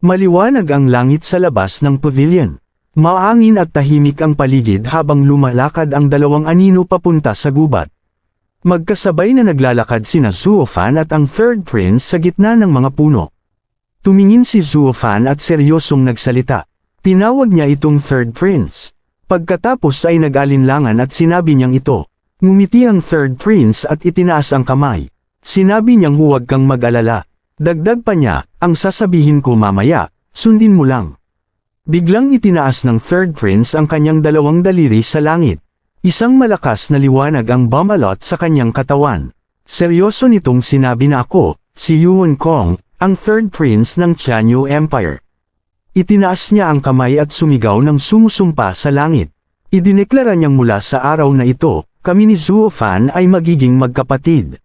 Maliwanag ang langit sa labas ng pavilion. Maangin at tahimik ang paligid habang lumalakad ang dalawang anino papunta sa gubat. Magkasabay na naglalakad sina Zuofan at ang third prince sa gitna ng mga puno. Tumingin si Zuofan at seryosong nagsalita. Tinawag niya itong third prince. Pagkatapos ay nag-alinlangan at sinabi niyang ito. Ngumiti ang third prince at itinaas ang kamay. Sinabi niyang huwag kang mag-alala. Dagdag pa niya, ang sasabihin ko mamaya, sundin mo lang. Biglang itinaas ng third prince ang kanyang dalawang daliri sa langit. Isang malakas na liwanag ang bumalot sa kanyang katawan. Seryoso nitong sinabi na ako, si Yuan Kong, ang third prince ng Tianyu Empire. Itinaas niya ang kamay at sumigaw ng sumusumpa sa langit. Idineklara niyang mula sa araw na ito, kami ni Zuofan ay magiging magkapatid.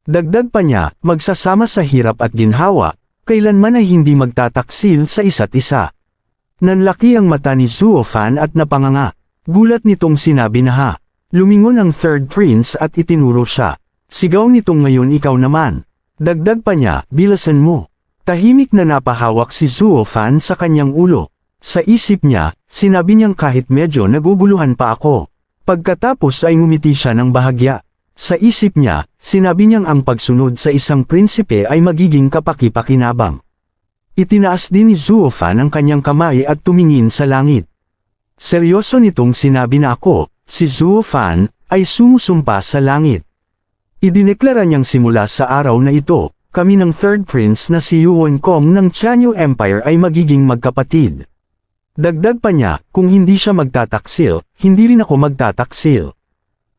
Dagdag pa niya, magsasama sa hirap at ginhawa, kailanman ay hindi magtataksil sa isa't isa. Nanlaki ang mata ni Zuofan at napanganga. Gulat nitong sinabi na ha. Lumingon ang third prince at itinuro siya. Sigaw nitong ngayon ikaw naman. Dagdag pa niya, bilasan mo. Tahimik na napahawak si Zuofan sa kanyang ulo. Sa isip niya, sinabi niyang kahit medyo naguguluhan pa ako. Pagkatapos ay ngumiti siya ng bahagya. Sa isip niya, sinabi niyang ang pagsunod sa isang prinsipe ay magiging kapaki-pakinabang. Itinaas din ni Zuofan ang kanyang kamay at tumingin sa langit. Seryoso nitong sinabi na ako, si Zuofan, ay sumusumpa sa langit. Idineklara niyang simula sa araw na ito, kami ng third prince na si Yuan Kong ng Tianyu Empire ay magiging magkapatid. Dagdag pa niya, kung hindi siya magtataksil, hindi rin ako magtataksil.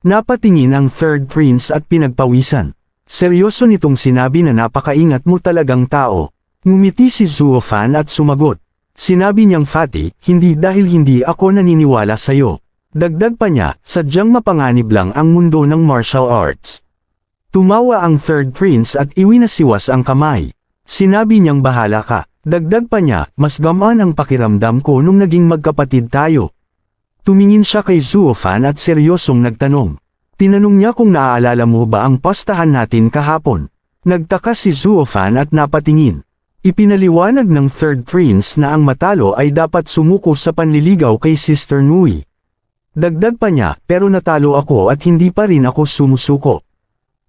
Napatingin ang third prince at pinagpawisan. Seryoso nitong sinabi na napakaingat mo talagang tao. Ngumiti si Zuofan at sumagot. Sinabi niyang Fatty, hindi dahil hindi ako naniniwala sa'yo. Dagdag pa niya, sadyang mapanganib lang ang mundo ng martial arts. Tumawa ang third prince at iwinasiwas ang kamay. Sinabi niyang bahala ka. Dagdag pa niya, mas gamaan ang pakiramdam ko nung naging magkapatid tayo. Tumingin siya kay Zuofan at seryosong nagtanong. Tinanong niya kung naaalala mo ba ang pastahan natin kahapon. Nagtaka si Zuofan at napatingin. Ipinaliwanag ng third prince na ang matalo ay dapat sumuko sa panliligaw kay Sister Nui. Dagdag pa niya, pero natalo ako at hindi pa rin ako sumusuko.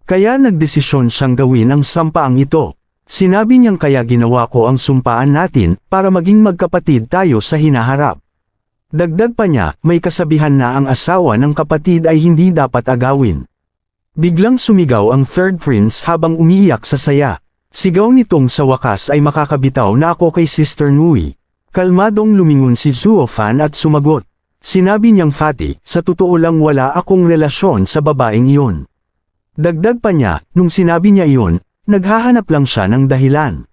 Kaya nagdesisyon siyang gawin ang sampaang ito. Sinabi niyang kaya ginawa ko ang sumpaan natin para maging magkapatid tayo sa hinaharap. Dagdag pa niya, may kasabihan na ang asawa ng kapatid ay hindi dapat agawin. Biglang sumigaw ang third prince habang umiiyak sa saya. Sigaw nitong sa wakas ay makakabitaw na ako kay Sister Nui. Kalmadong lumingon si Zuofan at sumagot. Sinabi niyang Fatty, sa totoo lang wala akong relasyon sa babaeng iyon. Dagdag pa niya, nung sinabi niya iyon, naghahanap lang siya ng dahilan.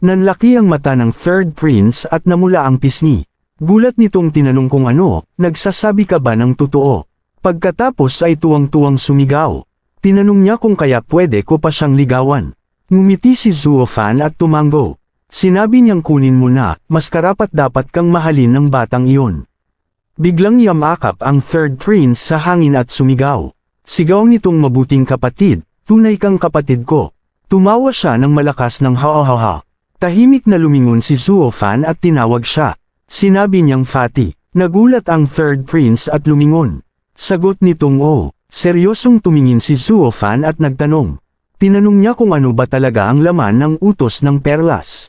Nanlaki ang mata ng third prince at namula ang pisngi. Gulat nitong tinanong kung ano, nagsasabi ka ba ng totoo? Pagkatapos ay tuwang-tuwang sumigaw. Tinanong niya kung kaya pwede ko pa siyang ligawan. Ngumiti si Zuofan at tumango. Sinabi niyang kunin mo na, mas karapat dapat kang mahalin ng batang iyon. Biglang yamakap ang third prince sa hangin at sumigaw. Sigaw nitong mabuting kapatid, tunay kang kapatid ko. Tumawa siya ng malakas ng ha-ha-ha. Tahimik na lumingon si Zuofan at tinawag siya. Sinabi niyang Fatty. Nagulat ang third prince at lumingon. Sagot nitong oh. Seryosong tumingin si Zuofan at nagtanong. Tinanong niya kung ano ba talaga ang laman ng utos ng perlas.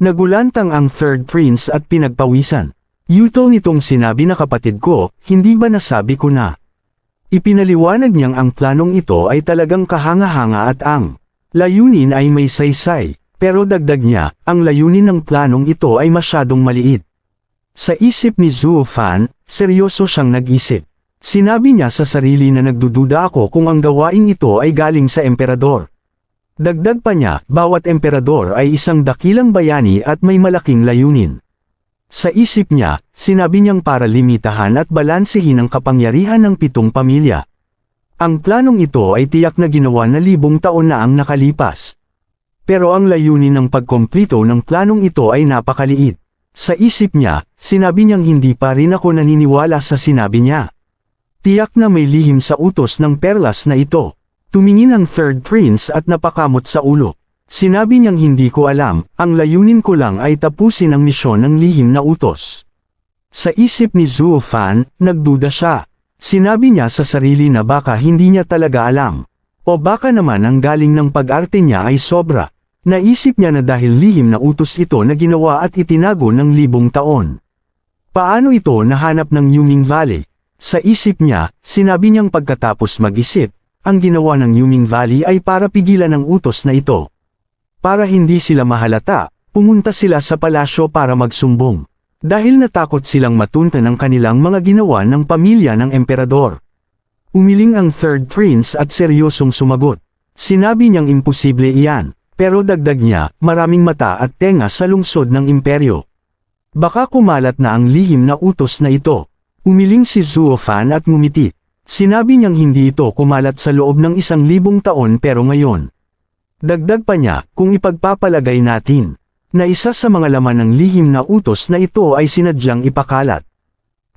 Nagulantang ang third prince at pinagpawisan. Utol nitong sinabi na kapatid ko, hindi ba nasabi ko na? Ipinaliwanag niyang ang planong ito ay talagang kahanga-hanga at ang layunin ay may saysay, pero dagdag niya, ang layunin ng planong ito ay masyadong maliit. Sa isip ni Zuofan, seryoso siyang nag-isip. Sinabi niya sa sarili na nagdududa ako kung ang gawaing ito ay galing sa emperador. Dagdag pa niya, bawat emperador ay isang dakilang bayani at may malaking layunin. Sa isip niya, sinabi niyang para limitahan at balansehin ang kapangyarihan ng 7 pamilya. Ang planong ito ay tiyak na ginawa na 1000 taon na ang nakalipas. Pero ang layunin ng pagkomplito ng planong ito ay napakaliit. Sa isip niya, sinabi niyang hindi pa rin ako naniniwala sa sinabi niya. Tiyak na may lihim sa utos ng perlas na ito. Tumingin ang third prince at napakamot sa ulo. Sinabi niyang hindi ko alam, ang layunin ko lang ay tapusin ang misyon ng lihim na utos. Sa isip ni Zuo Fan, nagduda siya. Sinabi niya sa sarili na baka hindi niya talaga alam. O baka naman ang galing ng pag-arte niya ay sobra. Naisip niya na dahil lihim na utos ito na ginawa at itinago ng 1000 taon. Paano ito nahanap ng Yuming Valley? Sa isip niya, sinabi niyang pagkatapos mag-isip, ang ginawa ng Yuming Valley ay para pigilan ang utos na ito. Para hindi sila mahalata, pumunta sila sa palasyo para magsumbong. Dahil natakot silang matuntan ang kanilang mga ginawa ng pamilya ng emperador. Umiling ang third prince at seryosong sumagot. Sinabi niyang imposible iyan, pero dagdag niya, maraming mata at tenga sa lungsod ng imperyo. Baka kumalat na ang lihim na utos na ito. Umiling si Zuo Fan at ngumiti. Sinabi niyang hindi ito kumalat sa loob ng 1000 taon pero ngayon. Dagdag pa niya, kung ipagpapalagay natin, na isa sa mga laman ng lihim na utos na ito ay sinadyang ipakalat.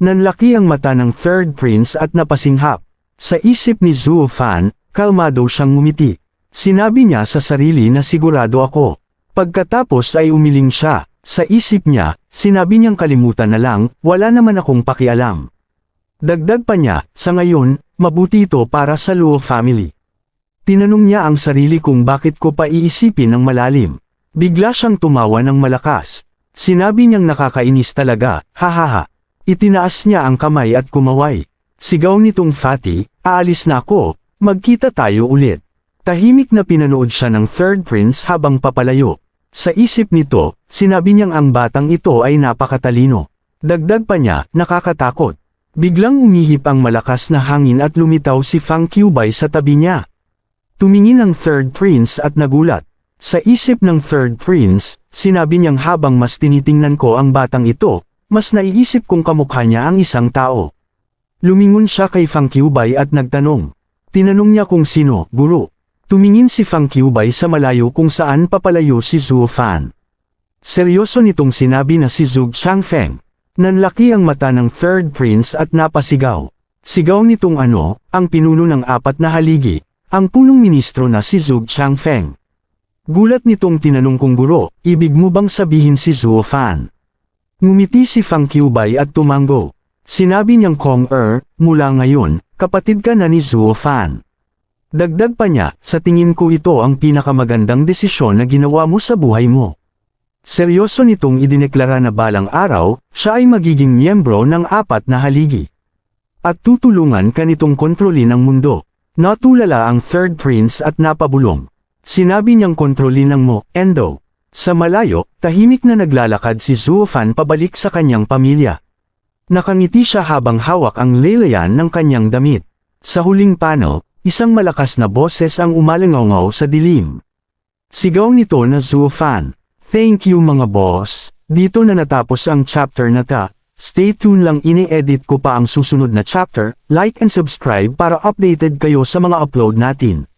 Nanlaki ang mata ng third prince at napasinghap. Sa isip ni Zuo Fan, kalmado siyang ngumiti. Sinabi niya sa sarili na sigurado ako. Pagkatapos ay umiling siya. Sa isip niya, sinabi niyang kalimutan na lang, wala naman akong pakialam. Dagdag pa niya, sa ngayon, mabuti ito para sa Luo family. Tinanong niya ang sarili kung bakit ko pa iisipin ng malalim. Bigla siyang tumawa ng malakas. Sinabi niyang nakakainis talaga, hahaha. Itinaas niya ang kamay at kumaway. Sigaw nitong Fatty, aalis na ako, magkita tayo ulit. Tahimik na pinanood siya ng third prince habang papalayo. Sa isip nito, sinabi niyang ang batang ito ay napakatalino. Dagdag pa niya, nakakatakot. Biglang umihip ang malakas na hangin at lumitaw si Fang Qiubei sa tabi niya. Tumingin ang third prince at nagulat. Sa isip ng third prince, sinabi niyang habang mas tinitingnan ko ang batang ito, mas naiisip kong kamukha niya ang isang tao. Lumingon siya kay Fang Qiubei at nagtanong. Tinanong niya kung sino, guro. Tumingin si Fang Qiubei sa malayo kung saan papalayo si Zuo Fan. Seryoso nitong sinabi na si Zhuge Changfeng. Nanlaki ang mata ng third prince at napasigaw. Sigaw nitong ano, ang pinuno ng 4 na haligi, ang punong ministro na si Zhuge Changfeng. Gulat nitong tinanong kong guro, ibig mo bang sabihin si Zuo Fan? Ngumiti si Fang Qiubei at tumanggo. Sinabi niyang mula ngayon, kapatid ka na ni Zuo Fan. Dagdag pa niya, sa tingin ko ito ang pinakamagandang desisyon na ginawa mo sa buhay mo. Seryoso nitong idineklara na balang araw, siya ay magiging miyembro ng 4 na haligi. At tutulungan ka nitong kontrolin ang mundo. Natulala ang third prince at napabulong. Sinabi niyang kontrolin ng mo, Endo. Sa malayo, tahimik na naglalakad si Zuo Fan pabalik sa kanyang pamilya. Nakangiti siya habang hawak ang laylayan ng kanyang damit. Sa huling panel, isang malakas na boses ang umalangaw sa dilim. Sigaw nito na Zuo Fan. Thank you mga boss. Dito na natapos ang chapter na ta. Stay tuned lang, ini-edit ko pa ang susunod na chapter. Like and subscribe para updated kayo sa mga upload natin.